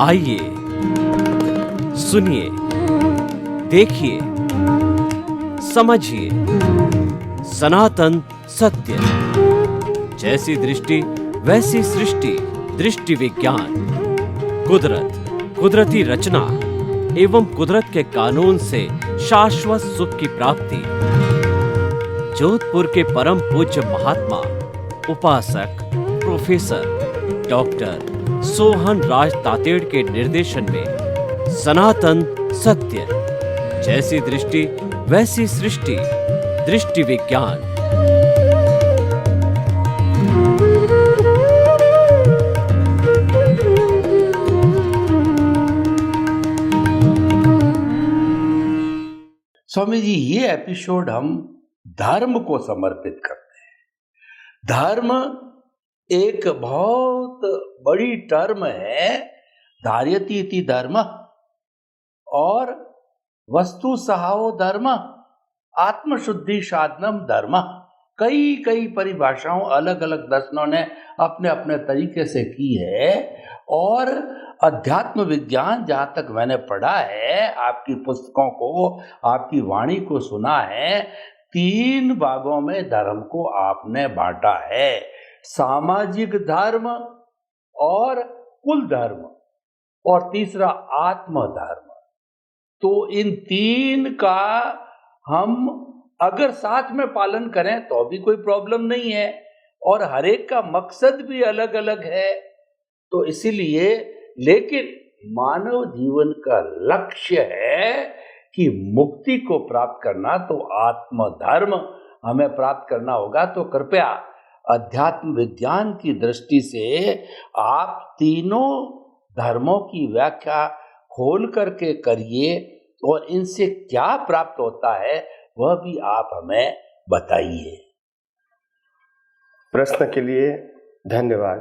आइए, सुनिए, देखिए, समझिए सनातन सत्य। जैसी दृष्टि वैसी सृष्टि, दृष्टि विज्ञान। कुदरत, कुदरती रचना एवं कुदरत के कानून से शाश्वत सुख की प्राप्ति। जोधपुर के परम पूज्य महात्मा उपासक प्रोफेसर डॉक्टर सोहन राज तातेड़ के निर्देशन में सनातन सत्य। जैसी दृष्टि वैसी सृष्टि, दृष्टि विज्ञान। स्वामी जी, ये एपिसोड हम धर्म को समर्पित करते हैं। धर्म एक बहुत बड़ी टर्म है। धार्यति इति धर्म और वस्तु सहाओ धर्म, आत्मशुद्धि साधनम धर्म। कई परिभाषाओं अलग अलग दर्शनों ने अपने अपने तरीके से की है। और अध्यात्म विज्ञान, जहाँ तक मैंने पढ़ा है, आपकी पुस्तकों को, आपकी वाणी को सुना है, 3 भागों में धर्म को आपने बांटा है। सामाजिक धर्म और कुल धर्म और तीसरा आत्म धर्म। तो इन 3 का हम अगर साथ में पालन करें तो भी कोई प्रॉब्लम नहीं है, और हर एक का मकसद भी अलग अलग है। तो इसीलिए, लेकिन मानव जीवन का लक्ष्य है कि मुक्ति को प्राप्त करना, तो आत्म धर्म हमें प्राप्त करना होगा। तो कृपया अध्यात्म विज्ञान की दृष्टि से आप तीनों धर्मों की व्याख्या खोल करके करिए, और इनसे क्या प्राप्त होता है वह भी आप हमें बताइए। प्रश्न के लिए धन्यवाद।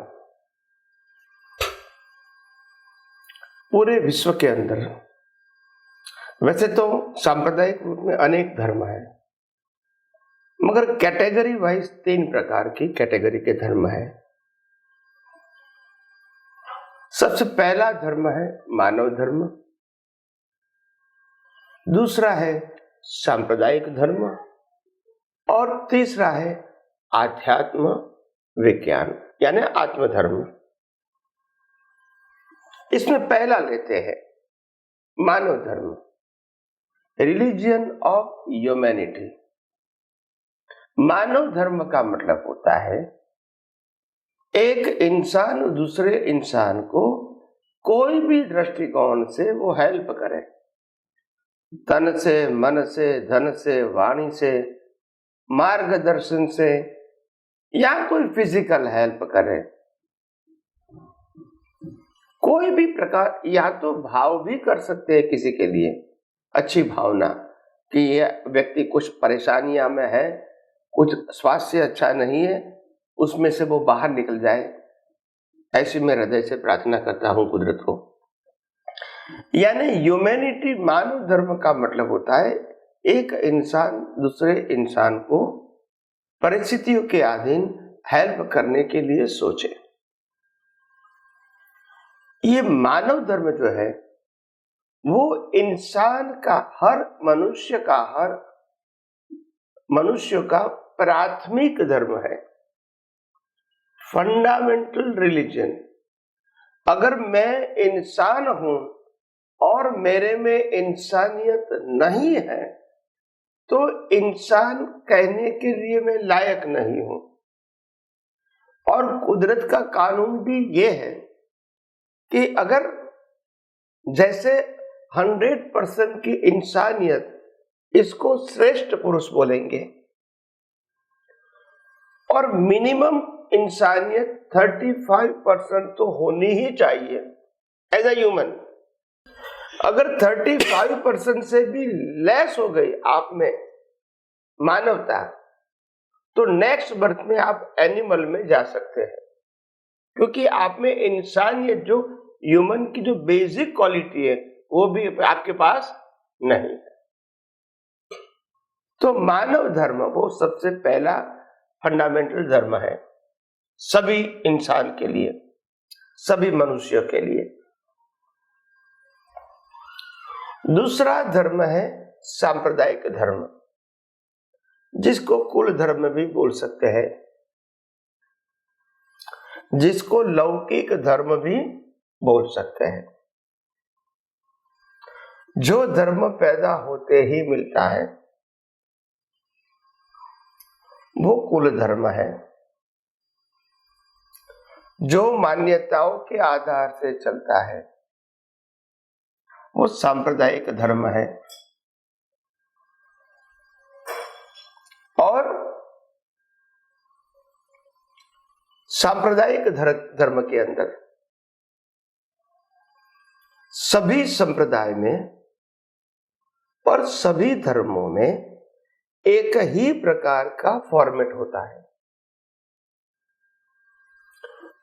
पूरे विश्व के अंदर वैसे तो सांप्रदायिक रूप में अनेक धर्म है, मगर कैटेगरी वाइज 3 प्रकार की कैटेगरी के धर्म है। सबसे पहला धर्म है मानव धर्म, दूसरा है सांप्रदायिक धर्म, और तीसरा है आध्यात्म विज्ञान यानी आत्मधर्म। इसमें पहला लेते हैं मानव धर्म, रिलीजियन ऑफ ह्यूमैनिटी। मानव धर्म का मतलब होता है एक इंसान दूसरे इंसान को कोई भी दृष्टिकोण से वो हेल्प करे, तन से, मन से, धन से, वाणी से, मार्गदर्शन से, या कोई फिजिकल हेल्प करे, कोई भी प्रकार। या तो भाव भी कर सकते हैं किसी के लिए, अच्छी भावना कि यह व्यक्ति कुछ परेशानियां में है, कुछ स्वास्थ्य अच्छा नहीं है, उसमें से वो बाहर निकल जाए, ऐसी मैं हृदय से प्रार्थना करता हूं कुदरत को। यानी ह्यूमैनिटी, मानव धर्म का मतलब होता है एक इंसान दूसरे इंसान को परिस्थितियों के अधीन हेल्प करने के लिए सोचे। ये मानव धर्म जो है वो इंसान का, हर मनुष्य का प्राथमिक धर्म है, फंडामेंटल रिलीजन। अगर मैं इंसान हूं और मेरे में इंसानियत नहीं है तो इंसान कहने के लिए मैं लायक नहीं हूं। और कुदरत का कानून भी ये है कि अगर जैसे 100% की इंसानियत, इसको श्रेष्ठ पुरुष बोलेंगे, और मिनिमम इंसानियत 35% तो होनी ही चाहिए एज ए ह्यूमन। अगर 35% से भी लेस हो गई आप में मानवता, तो नेक्स्ट बर्थ में आप एनिमल में जा सकते हैं, क्योंकि आप में इंसानियत, जो ह्यूमन की जो बेसिक क्वालिटी है, वो भी आपके पास नहीं है। तो मानव धर्म वो सबसे पहला फंडामेंटल धर्म है सभी इंसान के लिए, सभी मनुष्यों के लिए। दूसरा धर्म है सांप्रदायिक धर्म, जिसको कुल धर्म भी बोल सकते हैं, जिसको लौकिक धर्म भी बोल सकते हैं। जो धर्म पैदा होते ही मिलता है वो कुल धर्म है। जो मान्यताओं के आधार से चलता है वो सांप्रदायिक धर्म है। और सांप्रदायिक धर्म के अंदर सभी संप्रदाय में और सभी धर्मों में एक ही प्रकार का फॉर्मेट होता है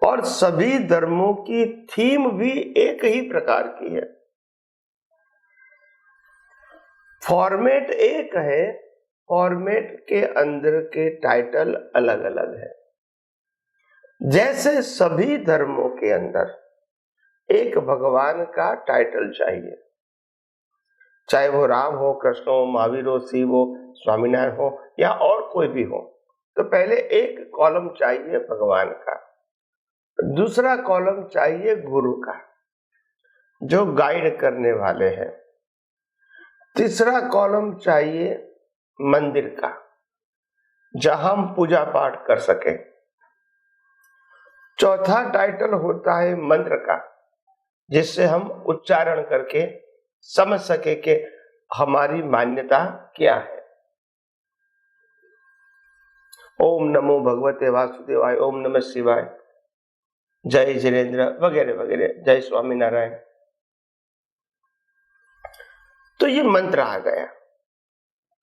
और सभी धर्मों की थीम भी एक ही प्रकार की है। फॉर्मेट एक है, फॉर्मेट के अंदर के टाइटल अलग अलग है। जैसे सभी धर्मों के अंदर एक भगवान का टाइटल चाहिए, चाहे वो राम हो, कृष्ण हो, महावीर हो, शिव हो, स्वामीनारायण हो या और कोई भी हो, तो पहले एक कॉलम चाहिए भगवान का, दूसरा कॉलम चाहिए गुरु का जो गाइड करने वाले हैं, तीसरा कॉलम चाहिए मंदिर का जहां हम पूजा पाठ कर सके, चौथा टाइटल होता है मंत्र का जिससे हम उच्चारण करके समझ सके कि हमारी मान्यता क्या है। ओम नमो भगवते वासुदेवाय, ओम नमः शिवाय, जय जिनेन्द्र वगैरह वगैरह, जय स्वामीनारायण। तो ये मंत्र आ गया।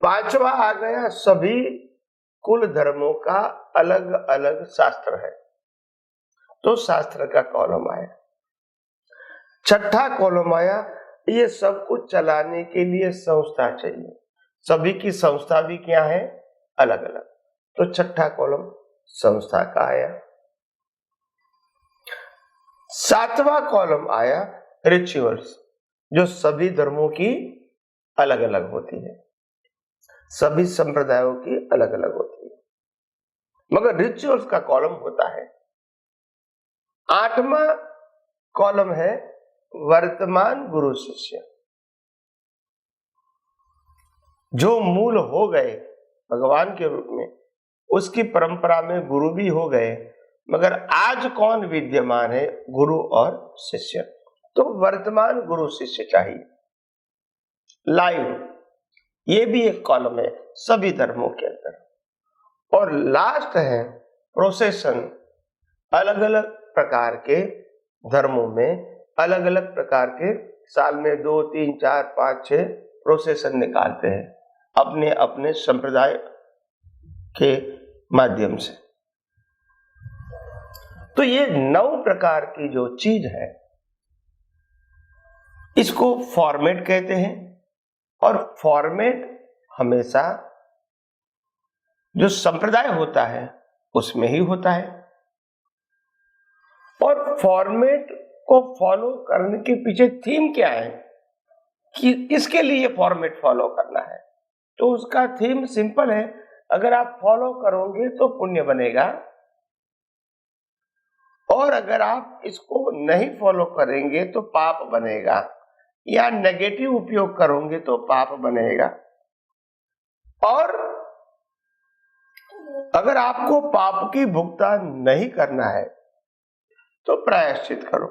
पांचवा आ गया सभी कुल धर्मों का अलग अलग शास्त्र है, तो शास्त्र का कॉलम आया। छठा कॉलम आया, ये सब कुछ चलाने के लिए संस्था चाहिए, सभी की संस्था भी क्या है, अलग अलग, तो छठा कॉलम संस्था का आया। सातवां कॉलम आया रिचुअल्स, जो सभी धर्मों की अलग अलग होती है, सभी संप्रदायों की अलग अलग होती है, मगर रिचुअल्स का कॉलम होता है। आठवां कॉलम है वर्तमान गुरु शिष्य, जो मूल हो गए भगवान के रूप में, उसकी परंपरा में गुरु भी हो गए, मगर आज कौन विद्यमान है, गुरु और शिष्य, तो वर्तमान गुरु शिष्य चाहिए। लाइव, ये भी एक कॉलम है सभी धर्मों के अंदर। और लास्ट है प्रोसेशन, अलग अलग प्रकार के धर्मों में अलग अलग प्रकार के साल में 2, 3, 4, 5, 6 प्रोसेशन निकालते हैं अपने अपने संप्रदाय के माध्यम से। तो ये 9 प्रकार की जो चीज है इसको फॉर्मेट कहते हैं। और फॉर्मेट हमेशा जो संप्रदाय होता है उसमें ही होता है, और फॉर्मेट को फॉलो करने के पीछे थीम क्या है कि इसके लिए फॉर्मेट फॉलो करना है, तो उसका थीम सिंपल है, अगर आप फॉलो करोगे तो पुण्य बनेगा, और अगर आप इसको नहीं फॉलो करेंगे तो पाप बनेगा, या नेगेटिव उपयोग करोगे तो पाप बनेगा। और अगर आपको पाप की भुगतान नहीं करना है तो प्रायश्चित करो।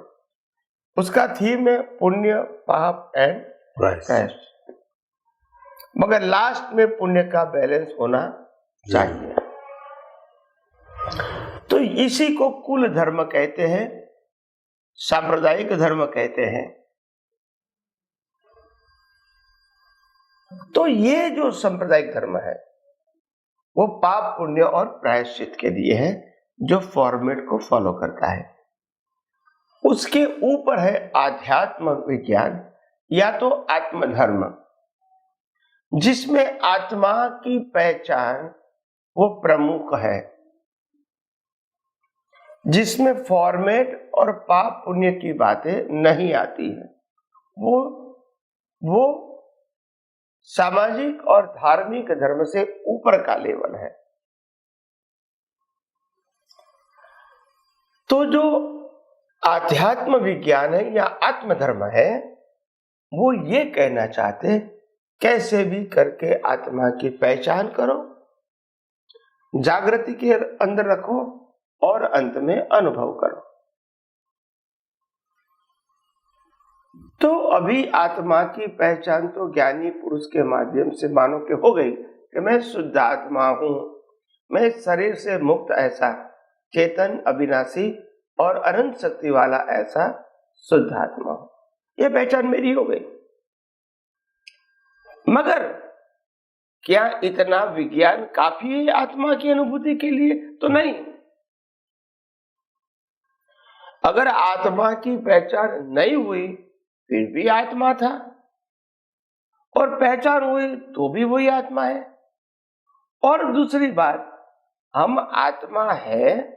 उसका थीम है पुण्य, पाप एंड प्रायश्चित, मगर लास्ट में पुण्य का बैलेंस होना चाहिए। तो इसी को कुल धर्म कहते हैं, सांप्रदायिक धर्म कहते हैं। तो ये जो सांप्रदायिक धर्म है वो पाप, पुण्य और प्रायश्चित के लिए है, जो फॉर्मेट को फॉलो करता है। उसके ऊपर है आध्यात्म विज्ञान या तो आत्मधर्म, जिसमें आत्मा की पहचान वो प्रमुख है, जिसमें फॉर्मेट और पाप पुण्य की बातें नहीं आती है, वो वो सामाजिक और धार्मिक धर्म से ऊपर का लेवल है। तो जो आध्यात्म विज्ञान है या आत्मधर्म है, वो ये कहना चाहते कैसे भी करके आत्मा की पहचान करो, जागृति के अंदर रखो और अंत में अनुभव करो। तो अभी आत्मा की पहचान तो ज्ञानी पुरुष के माध्यम से मानो के हो गई कि मैं शुद्ध आत्मा हूं, मैं शरीर से मुक्त ऐसा चेतन अविनाशी और अनंत शक्ति वाला ऐसा शुद्ध आत्मा हूं, यह पहचान मेरी हो गई। मगर क्या इतना विज्ञान काफी है आत्मा की अनुभूति के लिए? तो नहीं। अगर आत्मा की पहचान नहीं हुई फिर भी आत्मा था, और पहचान हुई तो भी वही आत्मा है। और दूसरी बात, हम आत्मा है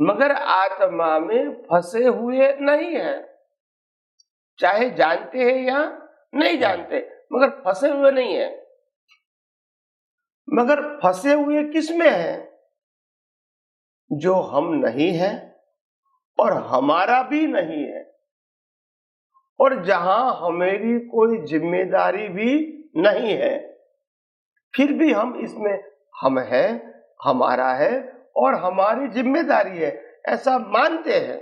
मगर आत्मा में फंसे हुए नहीं है, चाहे जानते हैं या नहीं जानते, मगर फंसे हुए नहीं है। मगर फंसे हुए किस में है? जो हम नहीं है और हमारा भी नहीं है, और जहां हमारी कोई जिम्मेदारी भी नहीं है, फिर भी हम इसमें हम है, हमारा है और हमारी जिम्मेदारी है ऐसा मानते हैं।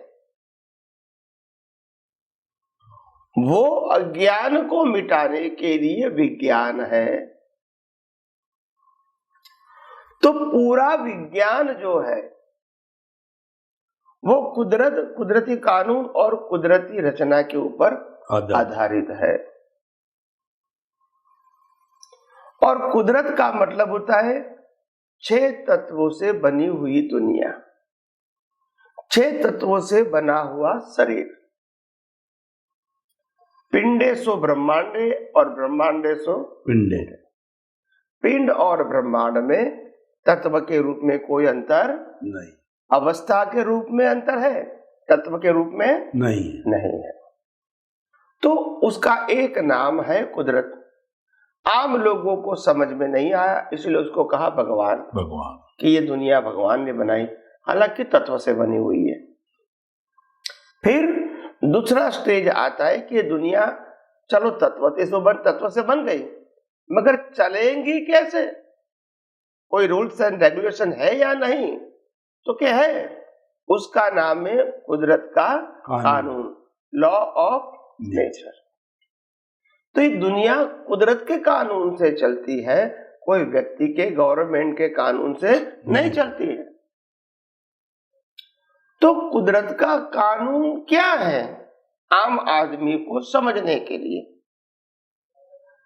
वो अज्ञान को मिटाने के लिए विज्ञान है। तो पूरा विज्ञान जो है वो कुदरती कानून और कुदरती रचना के ऊपर आधारित है। और कुदरत का मतलब होता है 6 तत्वों से बनी हुई दुनिया, 6 तत्वों से बना हुआ शरीर। पिंडेसो ब्रह्मांडे और ब्रह्मांडेसो पिंडे। पिंड और ब्रह्मांड में तत्व के रूप में कोई अंतर नहीं, अवस्था के रूप में अंतर है, तत्व के रूप में नहीं है। तो उसका एक नाम है कुदरत। आम लोगों को समझ में नहीं आया, इसलिए उसको कहा भगवान कि ये दुनिया भगवान ने बनाई, हालांकि तत्व से बनी हुई है। फिर दूसरा स्टेज आता है कि ये दुनिया चलो तत्व से बन गई, मगर चलेंगी कैसे? कोई रूल्स एंड रेगुलेशन है या नहीं? तो क्या है? उसका नाम है कुदरत का कानून, लॉ ऑफ नेचर। तो ये दुनिया कुदरत के कानून से चलती है, कोई व्यक्ति के गवर्नमेंट के कानून से नहीं चलती है। तो कुदरत का कानून क्या है आम आदमी को समझने के लिए?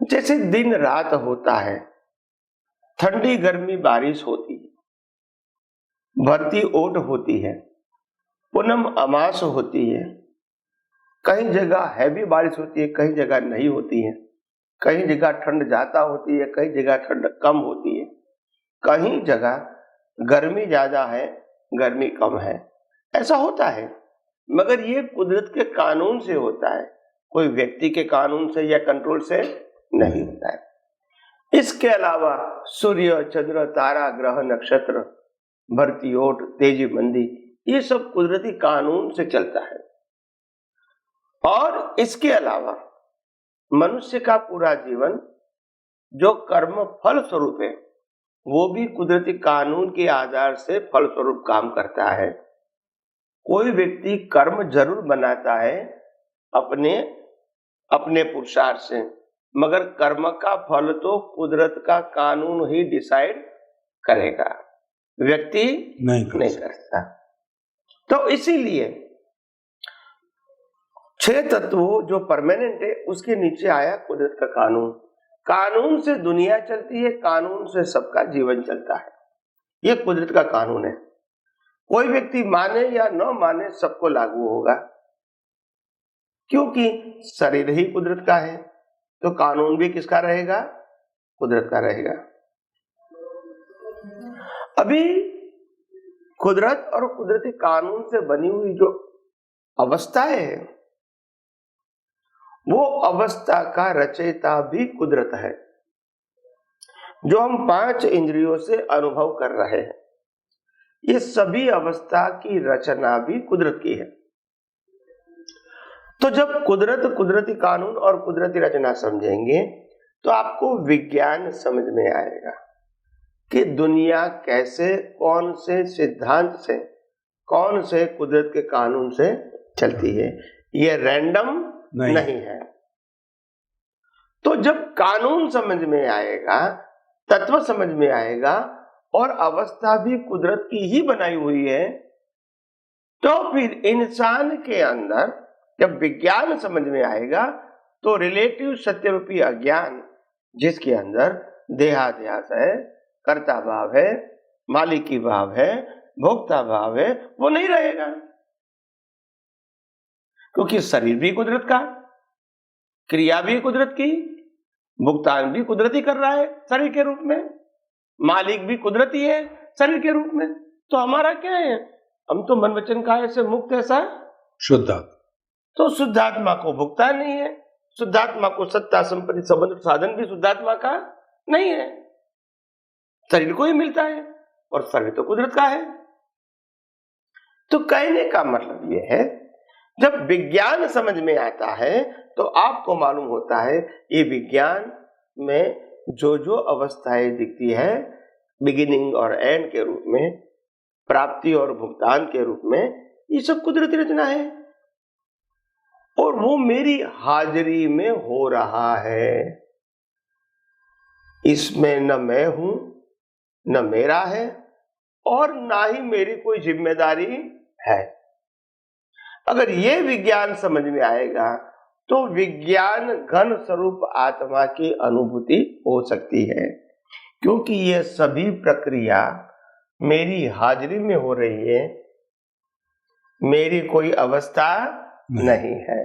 जैसे दिन रात होता है, ठंडी गर्मी बारिश होती है, भरती ओट होती है, पूनम अमास होती है, कई जगह हैवी बारिश होती है, कई जगह नहीं होती है, कई जगह ठंड ज्यादा होती है, कई जगह ठंड कम होती है, कहीं जगह गर्मी ज्यादा है, गर्मी कम है, ऐसा होता है। मगर ये कुदरत के कानून से होता है, कोई व्यक्ति के कानून से या कंट्रोल से नहीं होता है। इसके अलावा सूर्य, चंद्र, तारा, ग्रह, नक्षत्र, भरती ओट, तेजी मंदी, ये सब कुदरती कानून से चलता है। और इसके अलावा मनुष्य का पूरा जीवन जो कर्म फल स्वरूप है, वो भी कुदरती कानून के आधार से फल स्वरूप काम करता है। कोई व्यक्ति कर्म जरूर बनाता है अपने पुरुषार्थ से, मगर कर्म का फल तो कुदरत का कानून ही डिसाइड करेगा, व्यक्ति नहीं कर सकता। तो इसीलिए 6 तत्व जो परमानेंट है उसके नीचे आया कुदरत का कानून। कानून से दुनिया चलती है, कानून से सबका जीवन चलता है, ये कुदरत का कानून है। कोई व्यक्ति माने या न माने सबको लागू होगा, क्योंकि शरीर ही कुदरत का है, तो कानून भी किसका रहेगा? कुदरत का रहेगा। अभी कुदरत और कुदरती कानून से बनी हुई जो अवस्थाएं है, वो अवस्था का रचयिता भी कुदरत है। जो हम 5 इंद्रियों से अनुभव कर रहे हैं, ये सभी अवस्था की रचना भी कुदरत की है। तो जब कुदरती कानून और कुदरती रचना समझेंगे तो आपको विज्ञान समझ में आएगा कि दुनिया कैसे, कौन से सिद्धांत से, कौन से कुदरत के कानून से चलती है। ये रैंडम नहीं है। तो जब कानून समझ में आएगा, तत्व समझ में आएगा और अवस्था भी कुदरत की ही बनाई हुई है, तो फिर इंसान के अंदर जब विज्ञान समझ में आएगा तो रिलेटिव सत्यरूपी अज्ञान, जिसके अंदर देहाध्यास है, कर्ता भाव है, मालिकी भाव है, भोक्ता भाव है, वो नहीं रहेगा। क्योंकि शरीर भी कुदरत का, क्रिया भी कुदरत की, भुगतान भी कुदरती कर रहा है शरीर के रूप में, मालिक भी कुदरती है शरीर के रूप में। तो हमारा क्या है? हम तो मन वचन काया से मुक्त ऐसा शुद्ध। तो शुद्धात्मा को भुगतान नहीं है, शुद्धात्मा को सत्ता संपत्ति संबंध साधन भी शुद्धात्मा का नहीं है, शरीर को ही मिलता है और शरीर तो कुदरत का है। तो कहने का मतलब यह है, जब विज्ञान समझ में आता है तो आपको मालूम होता है ये विज्ञान में जो जो अवस्थाएं दिखती है, बिगिनिंग और एंड के रूप में, प्राप्ति और भुगतान के रूप में, ये सब कुदरती रचना है और वो मेरी हाजिरी में हो रहा है। इसमें न मैं हूं, न मेरा है और ना ही मेरी कोई जिम्मेदारी है। अगर ये विज्ञान समझ में आएगा तो विज्ञान घन स्वरूप आत्मा की अनुभूति हो सकती है, क्योंकि ये सभी प्रक्रिया मेरी हाजिरी में हो रही है, मेरी कोई अवस्था नहीं है।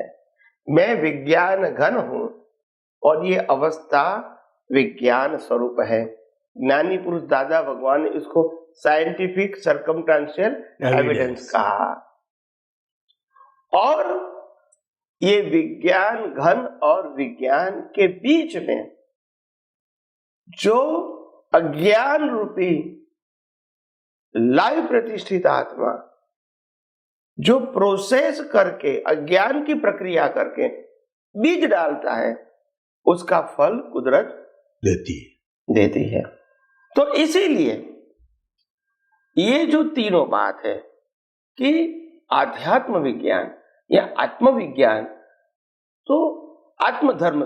मैं विज्ञान घन हूं और ये अवस्था विज्ञान स्वरूप है। ज्ञानी पुरुष दादा भगवान ने इसको साइंटिफिक सर्कमस्टेंशियल एविडेंस कहा। और ये विज्ञान घन और विज्ञान के बीच में जो अज्ञान रूपी लाइव प्रतिष्ठित आत्मा जो प्रोसेस करके, अज्ञान की प्रक्रिया करके बीज डालता है, उसका फल कुदरत देती है। तो इसीलिए ये जो तीनों बात है कि आध्यात्म विज्ञान या आत्मविज्ञान, तो आत्मधर्म,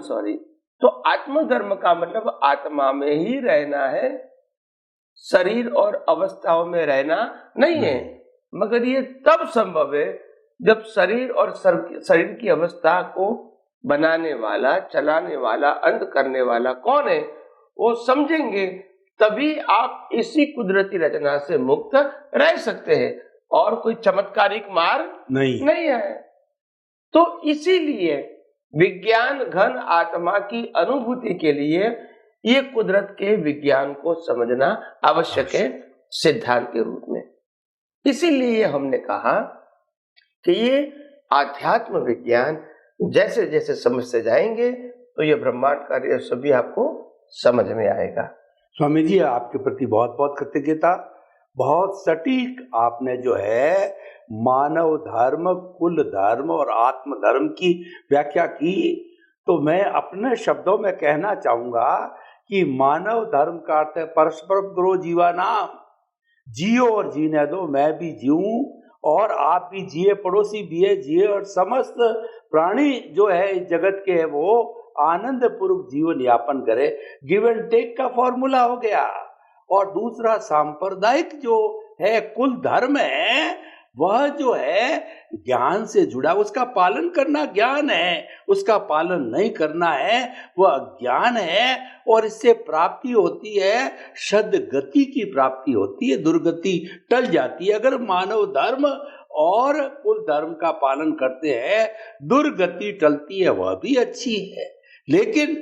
तो आत्मधर्म का मतलब आत्मा में ही रहना है, शरीर और अवस्थाओं में रहना नहीं है। मगर ये तब संभव है जब शरीर और शरीर की अवस्था को बनाने वाला, चलाने वाला, अंत करने वाला कौन है वो समझेंगे, तभी आप इसी कुदरती रचना से मुक्त रह सकते हैं। और कोई चमत्कारिक मार्ग नहीं है। तो इसीलिए विज्ञान घन आत्मा की अनुभूति के लिए ये कुदरत के विज्ञान को समझना आवश्यक है सिद्धांत के रूप में। इसीलिए हमने कहा कि ये आध्यात्म विज्ञान जैसे जैसे समझते जाएंगे तो ये ब्रह्मांड कार्य सभी आपको समझ में आएगा। स्वामी जी, आपके प्रति बहुत बहुत कृतज्ञता। बहुत सटीक आपने जो है मानव धर्म, कुल धर्म और आत्म धर्म की व्याख्या की। तो मैं अपने शब्दों में कहना चाहूंगा कि मानव धर्म का अर्थ है परस्पर ग्रो जीवा नाम, जियो और जीने दो, मैं भी जीऊं और आप भी जिए, पड़ोसी भी है जिए, और समस्त प्राणी जो है इस जगत के है वो आनंद पूर्वक जीवन यापन करे। गिव एंड टेक का फॉर्मूला हो गया। और दूसरा सांप्रदायिक जो है कुल धर्म है, वह जो है ज्ञान से जुड़ा, उसका पालन करना ज्ञान है, उसका पालन नहीं करना है वह अज्ञान है। और इससे प्राप्ति होती है शद गति की प्राप्ति होती है, दुर्गति टल जाती है। अगर मानव धर्म और कुल धर्म का पालन करते हैं, दुर्गति टलती है, वह भी अच्छी है। लेकिन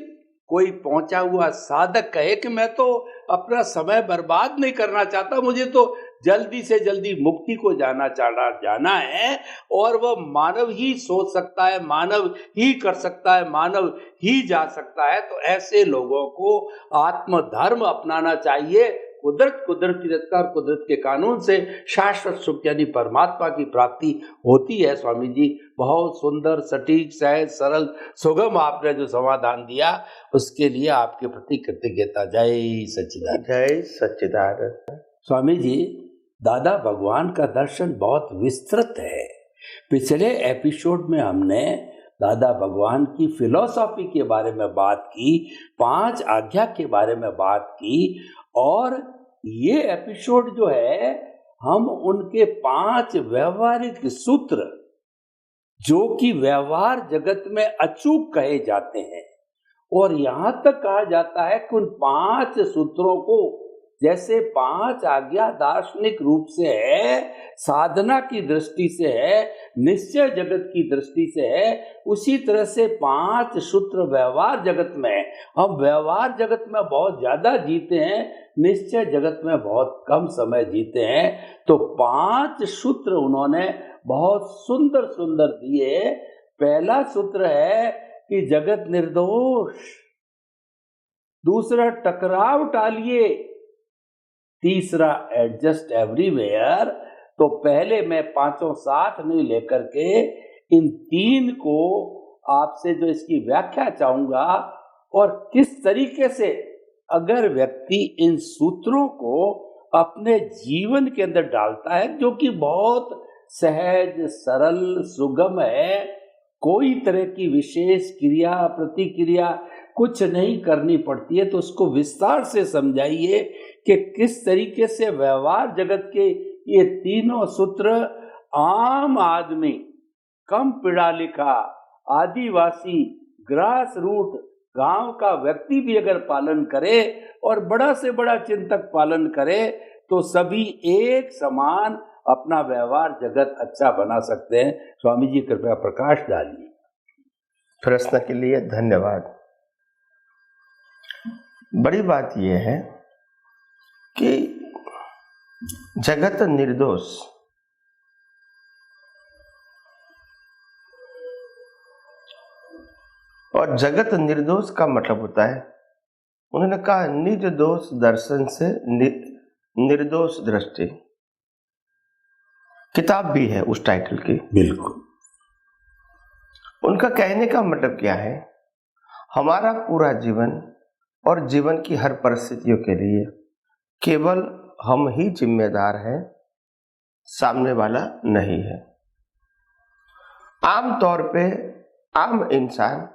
कोई पहुंचा हुआ साधक कहे कि मैं तो अपना समय बर्बाद नहीं करना चाहता, मुझे तो जल्दी से जल्दी मुक्ति को जाना है, और वह मानव ही सोच सकता है, मानव ही कर सकता है, मानव ही जा सकता है, तो ऐसे लोगों को आत्मधर्म अपनाना चाहिए। कुदरती रचना और कुदरत के कानून से शाश्वत सुख यानी परमात्मा की प्राप्ति होती है। स्वामी जी, बहुत सुंदर, सटीक, सहज, सरल, सुगम आपने जो समाधान दिया, उसके लिए आपके प्रति कृतज्ञता। जय सच्चिदानंद। जय सच्चिदानंद। स्वामी जी, दादा भगवान का दर्शन बहुत विस्तृत है। पिछले एपिसोड में हमने दादा भगवान की फिलॉसफी के बारे में बात की, 5 आज्ञा के बारे में बात की, और ये एपिसोड जो है हम उनके 5 व्यवहारिक सूत्र, जो कि व्यवहार जगत में अचूक कहे जाते हैं, और यहां तक कहा जाता है कि उन 5 सूत्रों को जैसे 5 आज्ञा दार्शनिक रूप से है, साधना की दृष्टि से है, निश्चय जगत की दृष्टि से है, उसी तरह से 5 सूत्र व्यवहार जगत में है। हम व्यवहार जगत में बहुत ज्यादा जीते हैं, निश्चय जगत में बहुत कम समय जीते हैं। तो 5 सूत्र उन्होंने बहुत सुंदर सुंदर दिए। पहला सूत्र है कि जगत निर्दोष, दूसरा टकराव टालिए, तीसरा एडजस्ट एवरीवेयर। तो पहले मैं 5 साथ नहीं लेकर के इन 3 को आपसे जो इसकी व्याख्या चाहूंगा, और किस तरीके से अगर व्यक्ति इन सूत्रों को अपने जीवन के अंदर डालता है, जो कि बहुत सहज, सरल, सुगम है, कोई तरह की विशेष क्रिया प्रतिक्रिया कुछ नहीं करनी पड़ती है, तो उसको विस्तार से समझाइए कि किस तरीके से व्यवहार जगत के ये तीनों सूत्र आम आदमी, कम पढ़ा लिखा, आदिवासी, ग्रास रूट गांव का व्यक्ति भी अगर पालन करे और बड़ा से बड़ा चिंतक पालन करे, तो सभी एक समान अपना व्यवहार जगत अच्छा बना सकते हैं। स्वामी जी कृपया प्रकाश डालिए। प्रश्न के लिए धन्यवाद। बड़ी बात यह है कि जगत निर्दोष, और जगत निर्दोष का मतलब होता है, उन्होंने कहा निज दोष दर्शन से निर्दोष दृष्टि। किताब भी है उस टाइटल की। बिल्कुल। उनका कहने का मतलब क्या है, हमारा पूरा जीवन और जीवन की हर परिस्थितियों के लिए केवल हम ही जिम्मेदार हैं, सामने वाला नहीं है। आम तौर पे आम इंसान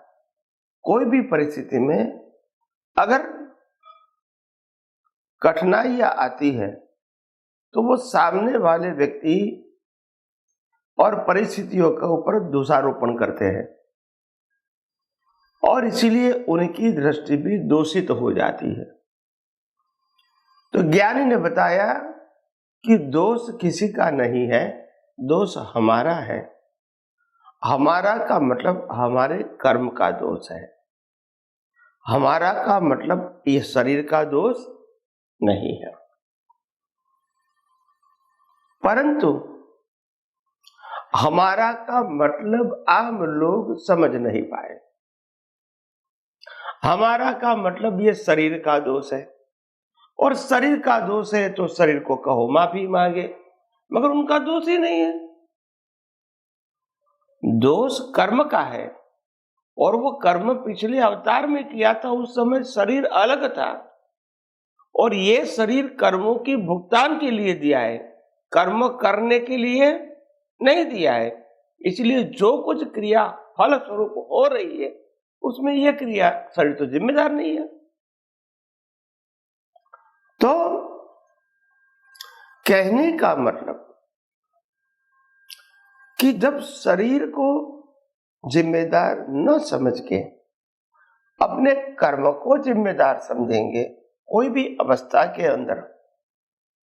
कोई भी परिस्थिति में अगर कठिनाइयां आती है, तो वो सामने वाले व्यक्ति और परिस्थितियों के ऊपर दोषारोपण करते हैं, और इसीलिए उनकी दृष्टि भी दूषित हो जाती है। तो ज्ञानी ने बताया कि दोष किसी का नहीं है, दोष हमारा है। हमारा का मतलब हमारे कर्म का दोष है। हमारा का मतलब ये शरीर का दोष नहीं है। परंतु हमारा का मतलब आम लोग समझ नहीं पाए। हमारा का मतलब ये शरीर का दोष है, और शरीर का दोष है तो शरीर को कहो माफी मांगे, मगर उनका दोष ही नहीं है। दोष कर्म का है, और वो कर्म पिछले अवतार में किया था, उस समय शरीर अलग था, और ये शरीर कर्मों की भुगतान के लिए दिया है, कर्म करने के लिए नहीं दिया है। इसलिए जो कुछ क्रिया फल स्वरूप हो रही है, उसमें यह क्रिया शरीर तो जिम्मेदार नहीं है। तो कहने का मतलब कि जब शरीर को जिम्मेदार न समझ के अपने कर्म को जिम्मेदार समझेंगे कोई भी अवस्था के अंदर,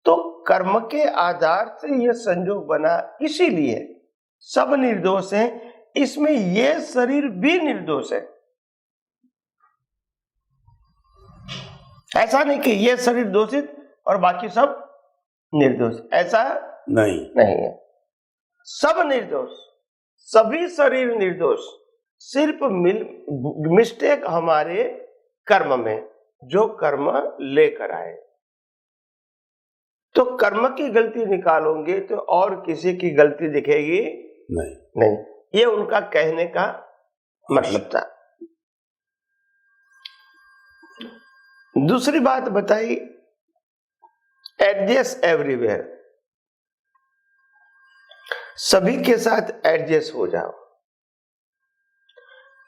तो कर्म के आधार से यह संयोग बना, इसीलिए सब निर्दोष हैं। इसमें यह शरीर भी निर्दोष है। ऐसा नहीं कि यह शरीर दोषित और बाकी सब निर्दोष, ऐसा नहीं। नहीं है। सब निर्दोष, सभी शरीर निर्दोष, सिर्फ मिस्टेक हमारे कर्म में, जो कर्म लेकर आए। तो कर्म की गलती निकालोगे तो और किसी की गलती दिखेगी नहीं। नहीं। ये उनका कहने का मतलब था। दूसरी बात बताई, एडजस्ट एवरीवेयर, सभी के साथ एडजस्ट हो जाओ।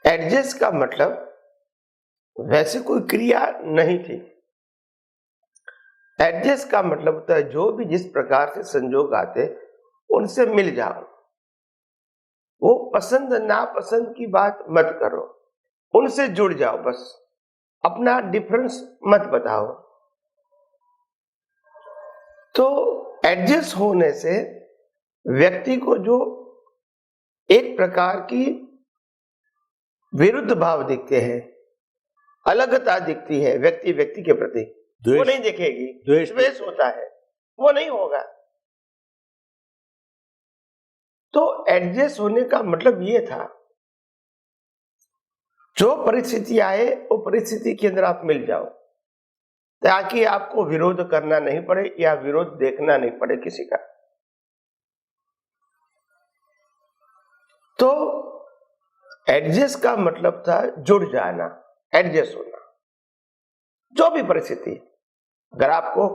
एडजस्ट का मतलब वैसे कोई क्रिया नहीं थी। एडजस्ट का मतलब होता है जो भी जिस प्रकार से संजोग आते उनसे मिल जाओ। वो पसंद नापसंद की बात मत करो, उनसे जुड़ जाओ, बस अपना डिफरेंस मत बताओ। तो एडजस्ट होने से व्यक्ति को जो एक प्रकार की विरुद्ध भाव दिखते हैं, अलगता दिखती है व्यक्ति व्यक्ति के प्रति, वो नहीं दिखेगी। द्वेष होता है, वो नहीं होगा। तो एडजस्ट होने का मतलब ये था, जो परिस्थिति आए वो परिस्थिति के अंदर आप मिल जाओ, ताकि आपको विरोध करना नहीं पड़े या विरोध देखना नहीं पड़े किसी का। तो एडजस्ट का मतलब था जुड़ जाना, एडजस्ट होना। जो भी परिस्थिति, अगर आपको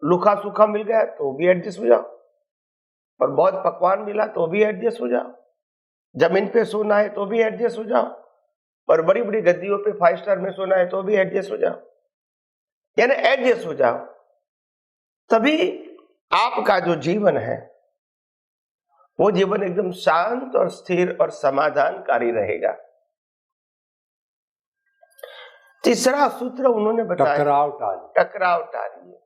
रूखा सूखा मिल गया तो भी एडजस्ट हो जाओ, और बहुत पकवान मिला तो भी एडजस्ट हो जाओ, जमीन पे सोना है तो भी एडजस्ट हो जाओ, और बड़ी बड़ी गद्दियों पे 5 स्टार में सोना है तो भी एडजस्ट हो जाओ, यानी एडजस्ट हो जाओ। तभी आपका जो जीवन है वो जीवन एकदम शांत और स्थिर और समाधानकारी रहेगा। तीसरा सूत्र उन्होंने बताया, टकराव टालिए।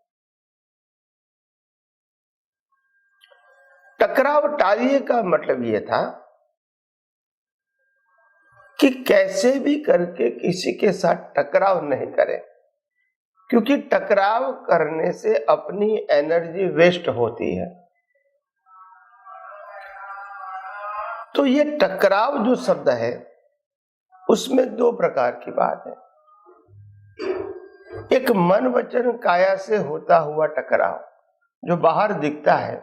टकराव टालिए का मतलब यह था कि कैसे भी करके किसी के साथ टकराव नहीं करें, क्योंकि टकराव करने से अपनी एनर्जी वेस्ट होती है। तो ये टकराव जो शब्द है उसमें 2 प्रकार की बात है। एक मन वचन काया से होता हुआ टकराव जो बाहर दिखता है,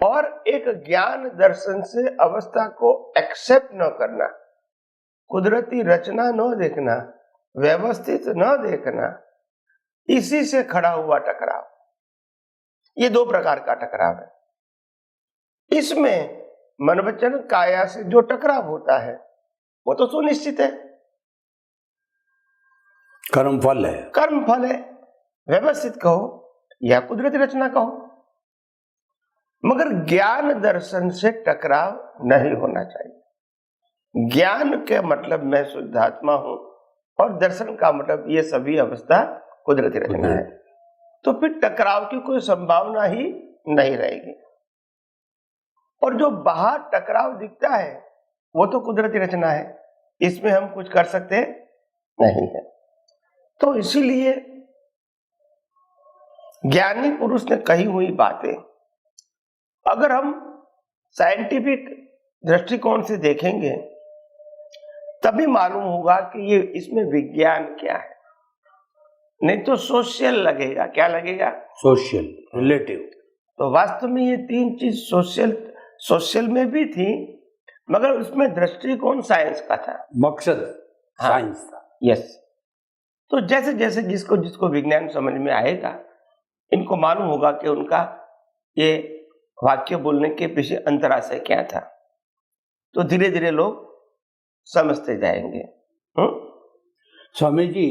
और एक ज्ञान दर्शन से अवस्था को एक्सेप्ट न करना, कुदरती रचना न देखना, व्यवस्थित न देखना, इसी से खड़ा हुआ टकराव। ये 2 प्रकार का टकराव है। इसमें मन वचन काया से जो टकराव होता है वो तो सुनिश्चित है, कर्म फल है, कर्म फल है, व्यवस्थित कहो या कुदरती रचना कहो। मगर ज्ञान दर्शन से टकराव नहीं होना चाहिए। ज्ञान के मतलब मैं शुद्धात्मा हूं, और दर्शन का मतलब ये सभी अवस्था कुदरती रचना है। तो फिर टकराव की कोई संभावना ही नहीं रहेगी। और जो बाहर टकराव दिखता है वो तो कुदरती रचना है, इसमें हम कुछ कर सकते नहीं है। तो इसीलिए ज्ञानी पुरुष ने कही हुई बातें अगर हम साइंटिफिक दृष्टिकोण से देखेंगे तभी मालूम होगा कि ये इसमें विज्ञान क्या है, नहीं तो सोशल लगेगा। क्या लगेगा? Social, relative. तो वास्तव में ये 3 चीज सोशल में भी थी, मगर उसमें दृष्टिकोण साइंस का था, मकसद साइंस था। यस। तो जैसे जैसे जिसको विज्ञान समझ में आएगा, इनको मालूम होगा कि उनका ये वाक्य बोलने के पीछे अंतराशय क्या था। तो धीरे धीरे लोग समझते जाएंगे। स्वामी जी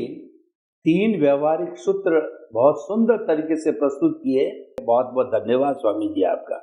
3 व्यवहारिक सूत्र बहुत सुंदर तरीके से प्रस्तुत किए। बहुत बहुत धन्यवाद स्वामी जी आपका।